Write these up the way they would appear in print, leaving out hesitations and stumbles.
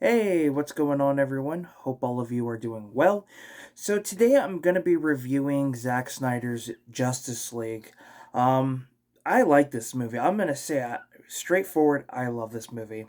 Hey, what's going on, everyone? Hope all of you are doing well. So, today I'm going to be reviewing Zack Snyder's Justice League. Um, I like this movie. I'm going to say straightforward, I love this movie.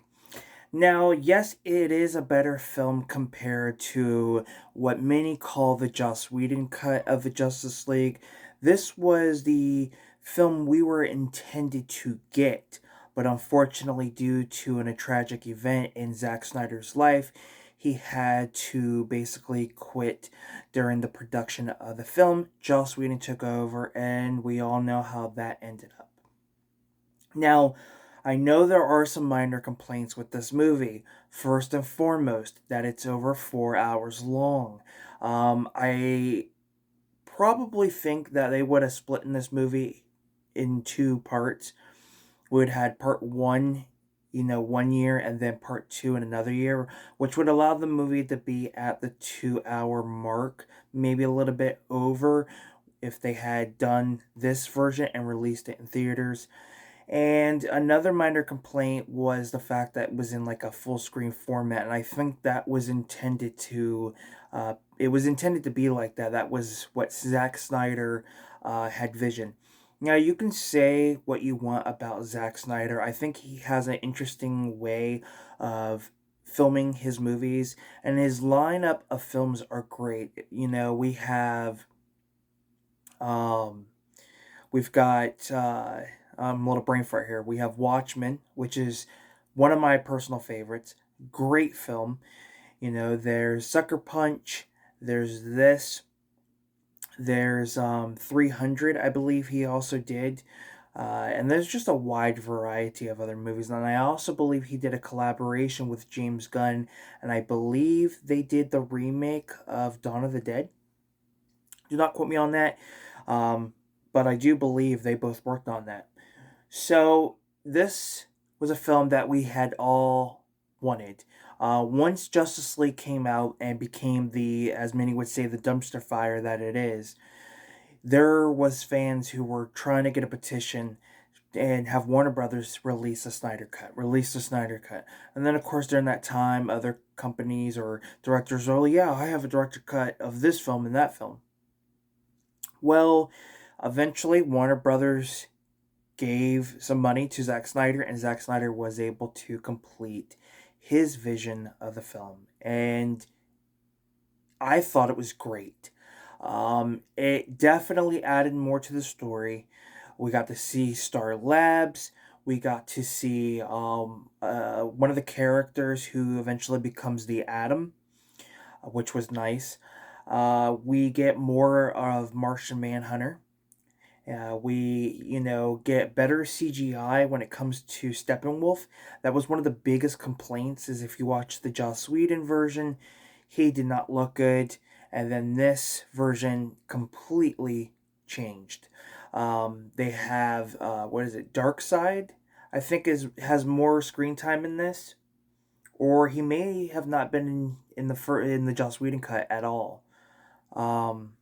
Now, yes, it is a better film compared to what many call the Joss Whedon cut of the Justice League. This was the film we were intended to get, but unfortunately, due to a tragic event in Zack Snyder's life, he had to basically quit during the production of the film. Joss Whedon took over, and we all know how that ended up. Now, I know there are some minor complaints with this movie. First and foremost, that it's over 4 hours long. I probably think that they would have split in this movie in two parts. Would had part one, 1 year, and then part two in another year, which would allow the movie to be at the 2 hour mark, maybe a little bit over if they had done this version and released it in theaters. And another minor complaint was the fact that it was in like a full screen format, and I think that was intended to, it was intended to be like that. That was what Zack Snyder had vision. Now you can say what you want about Zack Snyder. I think he has an interesting way of filming his movies, and his lineup of films are great. Um, We've got a little brain fart here. We have Watchmen, which is one of my personal favorites. Great film. There's Sucker Punch. There's this. There's 300, I believe he also did. And there's just a wide variety of other movies. And I also believe he did a collaboration with James Gunn. And I believe they did the remake of Dawn of the Dead. Do not quote me on that. Um, but I do believe they both worked on that. So this was a film that we had all wanted. Once Justice League came out and became the, as many would say, the dumpster fire that it is, there was fans who were trying to get a petition and have Warner Brothers release a Snyder Cut, release the Snyder Cut. And then, of course, during that time, other companies or directors, oh, yeah, I have a director cut of this film and that film. Well, eventually, Warner Brothers gave some money to Zack Snyder, and Zack Snyder was able to complete his vision of the film. And I thought it was great. It definitely added more to the story. We got to see Star Labs. We got to see one of the characters who eventually becomes the Atom, which was nice. We get more of Martian Manhunter. We, get better CGI when it comes to Steppenwolf. That was one of the biggest complaints. Is if you watch the Joss Whedon version, he did not look good, and then this version completely changed. They have what is it? Dark Side, I think is has more screen time in this, or he may have not been in the Joss Whedon cut at all. Um,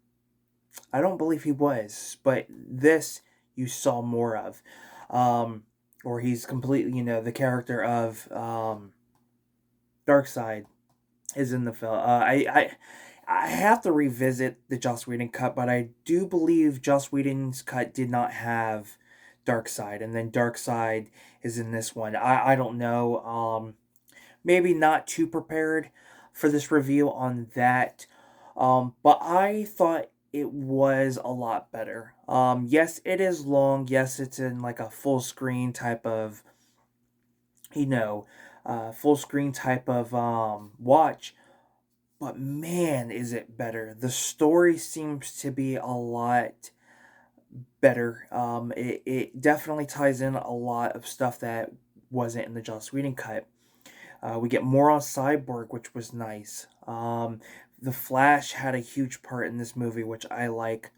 I don't believe he was, but this you saw more of. Um, or he's completely, the character of Darkseid is in the film. I have to revisit the Joss Whedon cut, but I do believe Joss Whedon's cut did not have Darkseid, and then Darkseid is in this one. I don't know. Maybe not too prepared for this review on that. But I thought it was a lot better. Yes, it is long. Yes, it's in like a full screen type of, you know, full screen type of watch. But man, is it better. The story seems to be a lot better. It definitely ties in a lot of stuff that wasn't in the Joss Whedon cut. We get more on Cyborg, which was nice. The Flash had a huge part in this movie, which I like.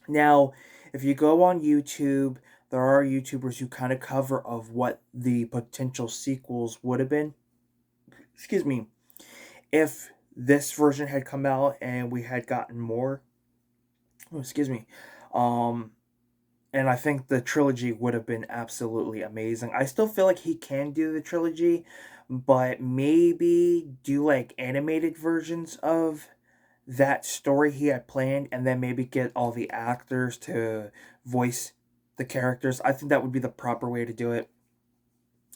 Now, if you go on YouTube, there are YouTubers who kind of cover of what the potential sequels would have been. Excuse me. If this version had come out and we had gotten more, oh, excuse me. Um, and I think the trilogy would have been absolutely amazing. I still feel like he can do the trilogy, but maybe do like animated versions of that story he had planned, and then maybe get all the actors to voice the characters. I think that would be the proper way to do it.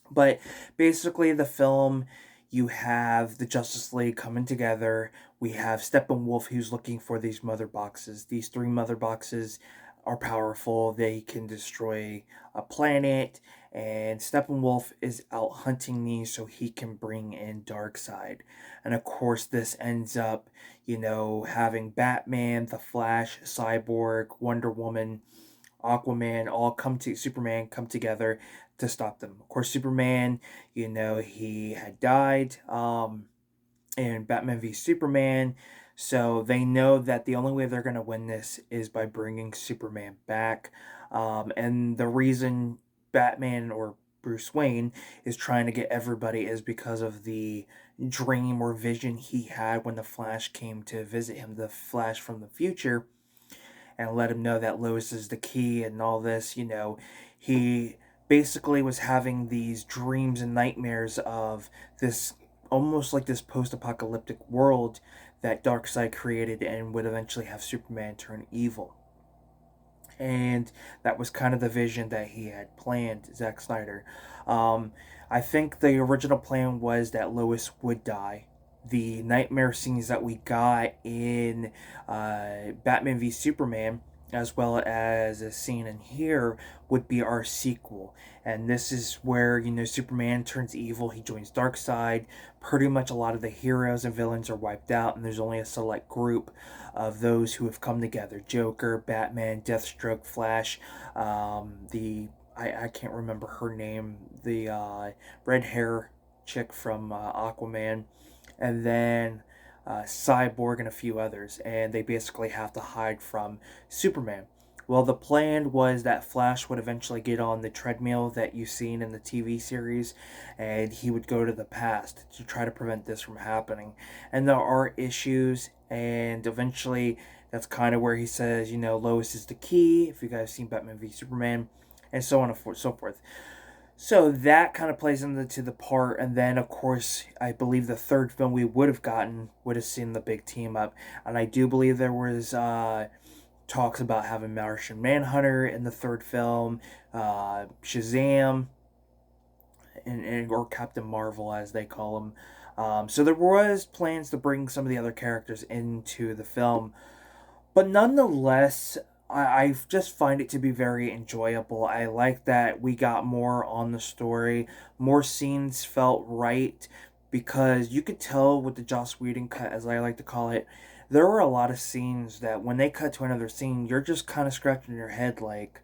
But basically, the film, you have the Justice League coming together. We have Steppenwolf who's looking for these mother boxes. These three mother boxes are powerful. They can destroy a planet, and Steppenwolf is out hunting these so he can bring in Darkseid. And of course, this ends up, having Batman, the Flash, Cyborg, Wonder Woman, Aquaman all come to Superman come together to stop them. Of course, Superman, he had died in Batman v Superman, so they know that the only way they're going to win this is by bringing Superman back. And the reason Batman or Bruce Wayne is trying to get everybody is because of the dream or vision he had when the Flash came to visit him, the Flash from the future, and let him know that Lois is the key and all this. He basically was having these dreams and nightmares of this, almost like this post-apocalyptic world that Darkseid created, and would eventually have Superman turn evil. And that was kind of the vision that he had planned, Zack Snyder. Um, I think the original plan was that Lois would die. The nightmare scenes that we got in Batman v Superman, as well as a scene in here, would be our sequel. And this is where, Superman turns evil. He joins Darkseid. Pretty much a lot of the heroes and villains are wiped out, and there's only a select group of those who have come together: Joker, Batman, Deathstroke, Flash, the I can't remember her name, the red hair chick from Aquaman, and then Cyborg and a few others, and they basically have to hide from Superman. Well, the plan was that Flash would eventually get on the treadmill that you've seen in the TV series, and he would go to the past to try to prevent this from happening. And there are issues, and eventually that's kind of where he says, Lois is the key, if you guys have seen Batman v Superman, and so on and so forth. So that kind of plays into the part, and then of course I believe the third film we would have gotten would have seen the big team up, and I do believe there was talks about having Martian Manhunter in the third film, Shazam, or Captain Marvel as they call him. So there was plans to bring some of the other characters into the film, but nonetheless, I just find it to be very enjoyable. I like that we got more on the story, more scenes felt right, because you could tell with the Joss Whedon cut, as I like to call it, there were a lot of scenes that when they cut to another scene, you're just kind of scratching your head like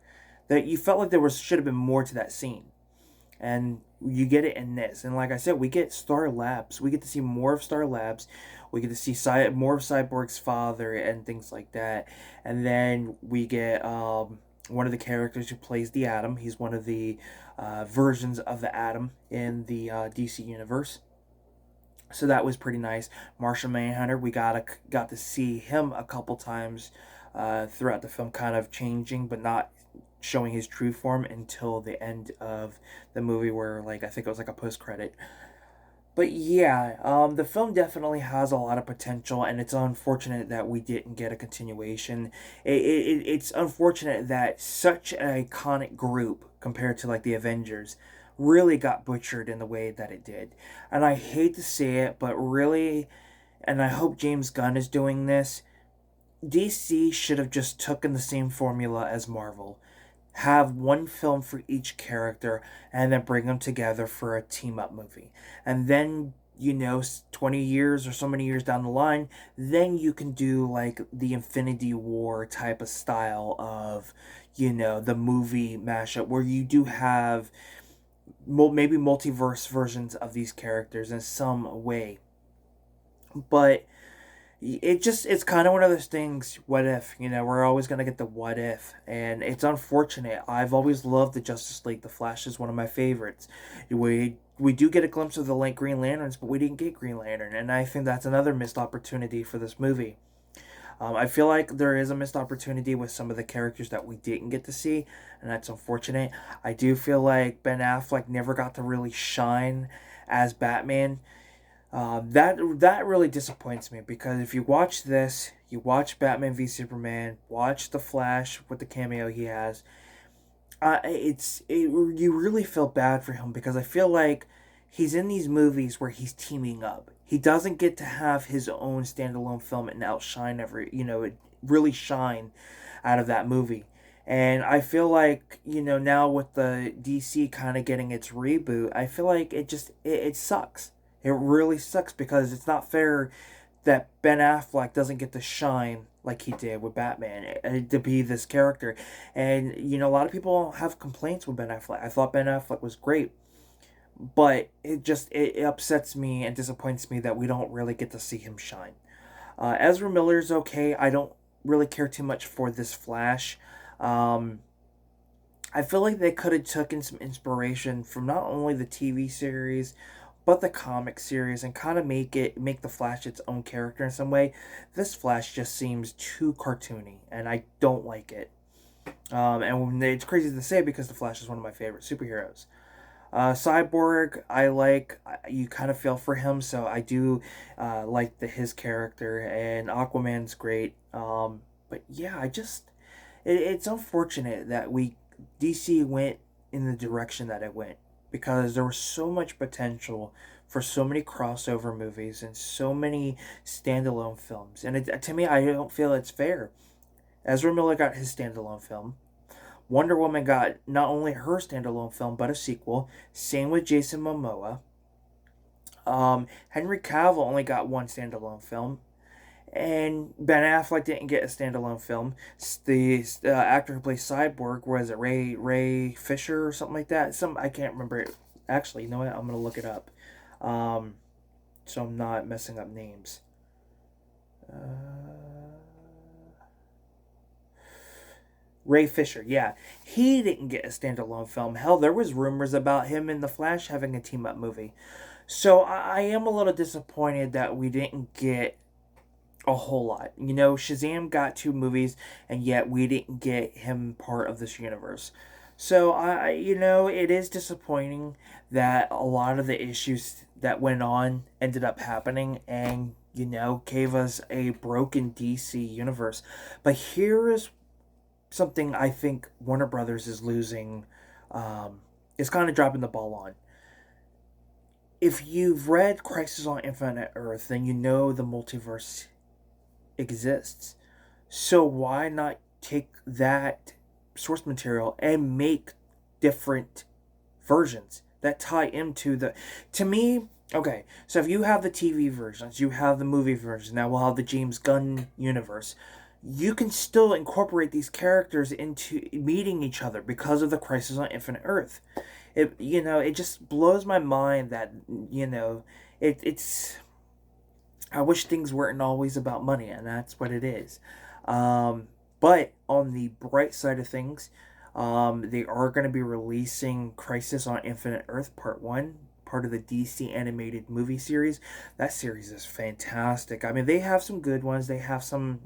that. You felt like there was should have been more to that scene, and you get it in this. And like I said, we get Star Labs. We get to see more of Star Labs. We get to see more of Cyborg's father and things like that. And then we get one of the characters who plays the Atom. He's one of the versions of the Atom in the DC universe. So that was pretty nice. Martian Manhunter, we got to see him a couple times throughout the film, kind of changing, but not showing his true form until the end of the movie, where I think it was like a post credit. But yeah, the film definitely has a lot of potential, and it's unfortunate that we didn't get a continuation. It's unfortunate that such an iconic group, compared to like the Avengers, really got butchered in the way that it did. And I hate to say it, but really, and I hope James Gunn is doing this, DC should have just taken the same formula as Marvel. Have one film for each character, and then bring them together for a team up movie. And then, 20 years or so many years down the line, then you can do like the Infinity War type of style of, the movie mashup, where you do have maybe multiverse versions of these characters in some way. But it's kind of one of those things. What if, we're always going to get the what if, and it's unfortunate. I've always loved the Justice League. The Flash is one of my favorites. We do get a glimpse of the late Green Lanterns, but we didn't get Green Lantern, and I think that's another missed opportunity for this movie. I feel like there is a missed opportunity with some of the characters that we didn't get to see, and that's unfortunate. I do feel like Ben Affleck never got to really shine as Batman. That really disappoints me because if you watch this, you watch Batman v Superman, watch the Flash with the cameo he has. You really feel bad for him because I feel like he's in these movies where he's teaming up. He doesn't get to have his own standalone film and outshine really shine out of that movie. And I feel like, now with the DC kind of getting its reboot, I feel like it sucks. It really sucks because it's not fair that Ben Affleck doesn't get to shine like he did with Batman to be this character. And a lot of people have complaints with Ben Affleck. I thought Ben Affleck was great, but it upsets me and disappoints me that we don't really get to see him shine. Ezra Miller's okay. I don't really care too much for this Flash. Um, I feel like they could have taken some inspiration from not only the TV series, but the comic series, and kind of make the Flash its own character in some way. This Flash just seems too cartoony, and I don't like it. And it's crazy to say because the Flash is one of my favorite superheroes. Cyborg, I like. You kind of feel for him, so I do like his character, and Aquaman's great. But yeah, it's unfortunate that DC went in the direction that it went because there was so much potential for so many crossover movies and so many standalone films, and to me, I don't feel it's fair. Ezra Miller got his standalone film. Wonder Woman got not only her standalone film but a sequel. Same with Jason Momoa. Henry Cavill only got one standalone film, and Ben Affleck didn't get a standalone film. The actor who plays Cyborg, was it Ray Fisher or something like that? I can't remember it. Actually, you know what? I'm gonna look it up, um, so I'm not messing up names. Ray Fisher, yeah, he didn't get a standalone film. Hell, there was rumors about him and the Flash having a team up movie. So I am a little disappointed that we didn't get a whole lot. Shazam got two movies, and yet we didn't get him part of this universe. So it is disappointing that a lot of the issues that went on ended up happening, and gave us a broken DC universe. But here is something I think Warner Brothers is losing, is kind of dropping the ball on. If you've read Crisis on Infinite Earth, then you know the multiverse exists. So why not take that source material and make different versions that tie into the to me okay, so if you have the TV versions, you have the movie versions, now we'll have the James Gunn universe. You can still incorporate these characters into meeting each other because of the Crisis on Infinite Earth. It just blows my mind that it's I wish things weren't always about money, and that's what it is. But on the bright side of things, they are going to be releasing Crisis on Infinite Earth Part 1, part of the DC animated movie series. That series is fantastic. I mean, they have some good ones, they have some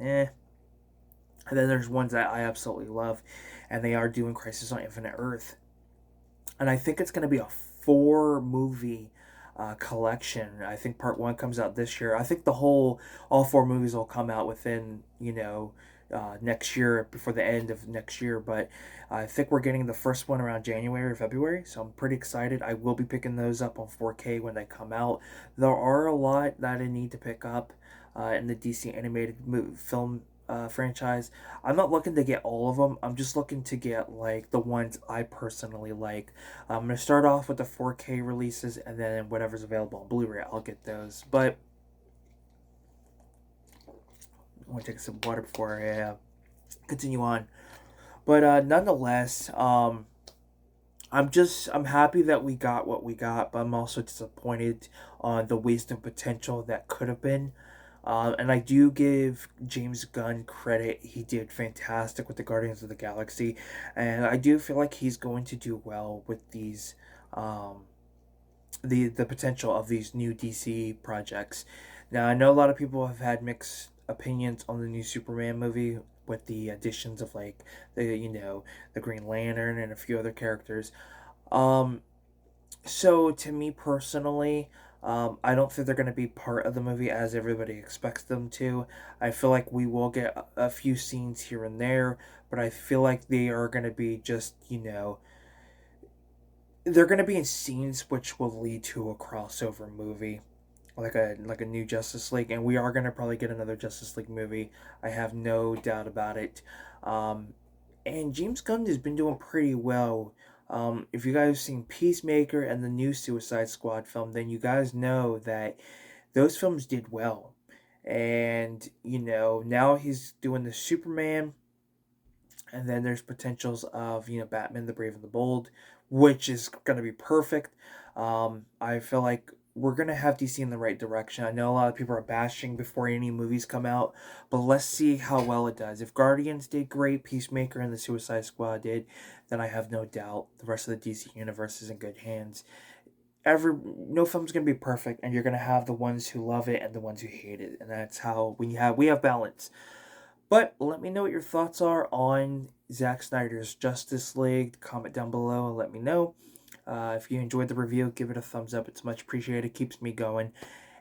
and then there's ones that I absolutely love, and they are doing Crisis on Infinite Earth. And I think it's going to be a 4 movie collection. I think part 1 comes out this year. I think all 4 movies will come out within, next year, before the end of next year. But I think we're getting the first one around January or February, so I'm pretty excited. I will be picking those up on 4K when they come out. There are a lot that I need to pick up in the DC animated film franchise. I'm not looking to get all of them. I'm just looking to get like the ones I personally like. I'm gonna start off with the 4K releases, and then whatever's available on Blu-ray, I'll get those. But I want to take a sip of water before I continue on. But nonetheless, I'm happy that we got what we got, but I'm also disappointed on the wasted potential that could have been. And I do give James Gunn credit. He did fantastic with the Guardians of the Galaxy. And I do feel like he's going to do well with these, the potential of these new DC projects. Now, I know a lot of people have had mixed opinions on the new Superman movie with the additions of the Green Lantern and a few other characters. Um, So to me personally, I don't think they're going to be part of the movie as everybody expects them to. I feel like we will get a few scenes here and there, but I feel like they are going to be just, they're going to be in scenes which will lead to a crossover movie, like a new Justice League, and we are going to probably get another Justice League movie. I have no doubt about it. Um, and James Gunn has been doing pretty well. If you guys have seen Peacemaker and the new Suicide Squad film, then you guys know that those films did well. And now he's doing the Superman, and then there's potentials of Batman the Brave and the Bold, which is going to be perfect. I feel like we're going to have DC in the right direction. I know a lot of people are bashing before any movies come out, but let's see how well it does. If Guardians did great, Peacemaker and the Suicide Squad did, then I have no doubt the rest of the DC universe is in good hands. No film's gonna be perfect, and you're gonna have the ones who love it and the ones who hate it, and that's how we have balance. But let me know what your thoughts are on Zack Snyder's Justice League. Comment down below and let me know. If you enjoyed the review, give it a thumbs up. It's much appreciated. Keeps me going.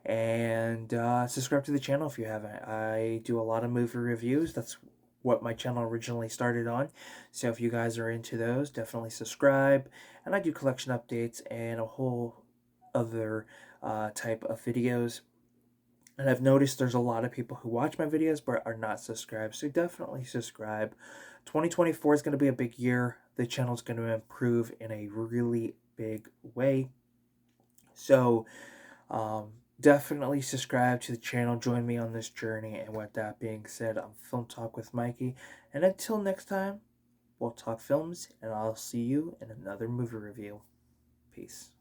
And subscribe to the channel if you haven't. I do a lot of movie reviews. That's what my channel originally started on. So if you guys are into those, definitely subscribe. And I do collection updates and a whole other type of videos. And I've noticed there's a lot of people who watch my videos but are not subscribed. So definitely subscribe. 2024 is going to be a big year. The channel is going to improve in a really big way. So definitely subscribe to the channel. Join me on this journey. And with that being said, I'm Film Talk with Mikey. And until next time, we'll talk films. And I'll see you in another movie review. Peace.